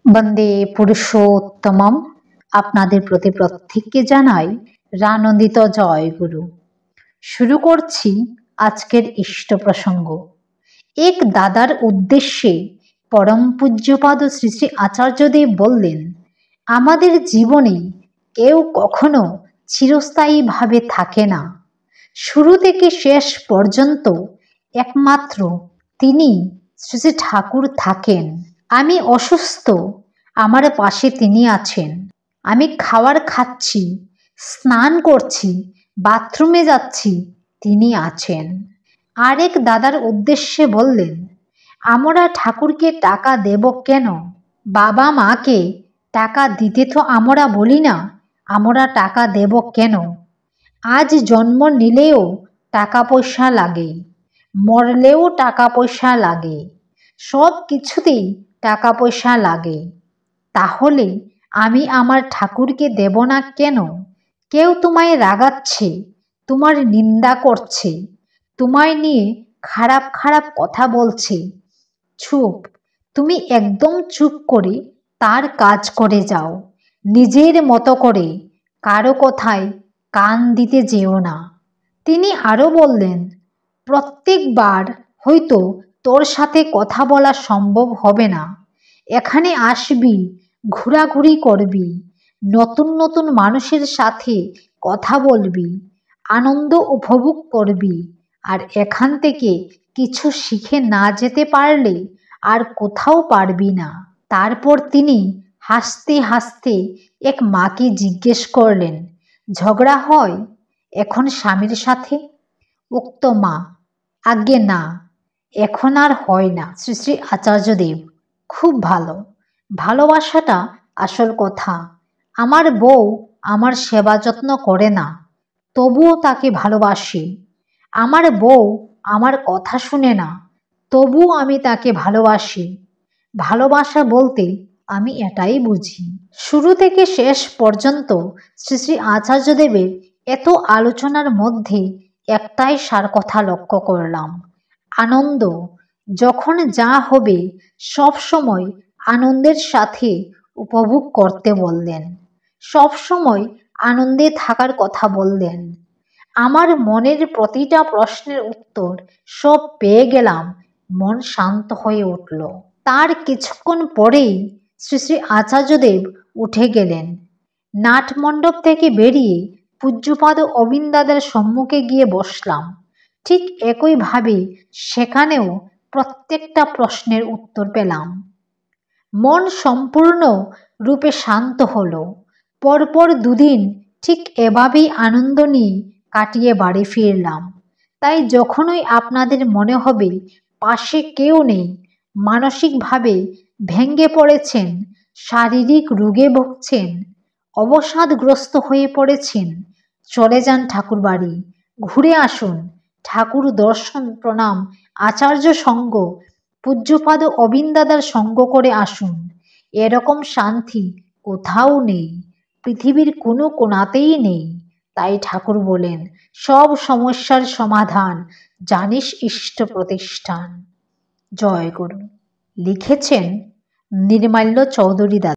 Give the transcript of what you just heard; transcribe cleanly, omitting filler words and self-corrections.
বন্দে পুরুষোত্তমম। আপনাদের প্রতি প্রত্যেককে জানাই রানন্দিত জয় গুরু। শুরু করছি আজকের ইষ্ট প্রসঙ্গ। এক দাদার উদ্দেশ্যে পরম পূজ্যপাদ শ্রী শ্রী আচার্যদেব বললেন, আমাদের জীবনে কেউ কখনো চিরস্থায়ীভাবে থাকে না। শুরু থেকে শেষ পর্যন্ত একমাত্র তিনি শ্রী শ্রী ঠাকুর থাকেন। আমি অসুস্থ, আমার পাশে তিনি আছেন। আমি খাবার খাচ্ছি, স্নান করছি, বাথরুমে যাচ্ছি, তিনি আছেন। আরেক দাদার উদ্দেশ্যে বললেন, আমরা ঠাকুরকে টাকা দেব কেন? বাবা মাকে টাকা দিতে তো আমরা বলি না, আমরা টাকা দেব কেন? আজ জন্ম নিলেও টাকা পয়সা লাগে, মরলেও টাকা পয়সা লাগে, সব কিছুতেই টাকা পয়সা লাগে। তাহলে আমি আমার ঠাকুরকে দেব না কেন? কেউ তোমায় রাগাচ্ছে, তোমার নিন্দা করছে, তোমায় নিয়ে খারাপ খারাপ কথা বলছে, চুপ, তুমি একদম চুপ করে তার কাজ করে যাও। নিজের মতো করে কারো কথায় কান দিতে যেও না। তিনি আরও বললেন, প্রত্যেকবার হয়তো তোর সাথে কথা বলা সম্ভব হবে না। এখানে আসবি, ঘোরাঘুরি করবি, নতুন নতুন মানুষের সাথে কথা বলবি, আনন্দ উপভোগ করবি, আর এখান থেকে কিছু শিখে না যেতে পারলে আর কোথাও পারবি না। তারপর তিনি হাসতে হাসতে এক মাকে জিজ্ঞেস করলেন, ঝগড়া হয় এখন স্বামীর সাথে? উক্ত মা, আজ্ঞে না, এখন আর হয় না। শ্রী শ্রী আচার্যদেব, খুব ভালো, ভালোবাসাটা আসল কথা। আমার বউ আমার সেবা যত্ন করে না, তবুও তাকে ভালোবাসি। আমার বউ আমার কথা শুনে না, তবুও আমি তাকে ভালোবাসি। ভালোবাসা বলতে আমি এটাই বুঝি। শুরু থেকে শেষ পর্যন্ত শ্রী শ্রী আচার্যদেবের এত আলোচনার মধ্যে একটাই সার কথা লক্ষ্য করলাম, আনন্দ। যখন যা হবে সব সময় আনন্দের সাথে উপভোগ করতে বললেন, সব সময় আনন্দে থাকার কথা বললেন। আমার মনের প্রতিটা প্রশ্নের উত্তর সব পেয়ে গেলাম, মন শান্ত হয়ে উঠল। তার কিছুক্ষণ পরেই শ্রী শ্রী আচার্যদেব উঠে গেলেন। নাটমণ্ডপ থেকে বেরিয়ে পূজ্যপাদ অবিন্দাদের সম্মুখে গিয়ে বসলাম। ঠিক একইভাবে সেখানেও প্রত্যেকটা প্রশ্নের উত্তর পেলাম। মন সম্পূর্ণ রূপে শান্ত হলো। পরপর দুদিন ঠিক এভাবেই আনন্দ নিয়ে কাটিয়ে বাড়ি ফিরলাম। তাই যখনই আপনাদের মনে হবে পাশে কেউ নেই, মানসিকভাবে ভেঙে পড়েছেন, শারীরিক রোগে ভুগছেন, অবসাদগ্রস্ত হয়ে পড়েছেন, চলে যান ঠাকুর বাড়ি, ঘুরে আসুন, ঠাকুর দর্শন, প্রণাম, আচার্য সঙ্গ, পূজ্যপাদ অবিন্দাদার সঙ্গ করে আসুন। এরকম শান্তি কোথাও নেই, পৃথিবীর কোনো কোণাতেই নেই। তাই ঠাকুর বলেন, সব সমস্যার সমাধান জানিস ইষ্ট প্রতিষ্ঠান। জয় গুরু। লিখেছেন নির্মাল্য চৌধুরী দাদা।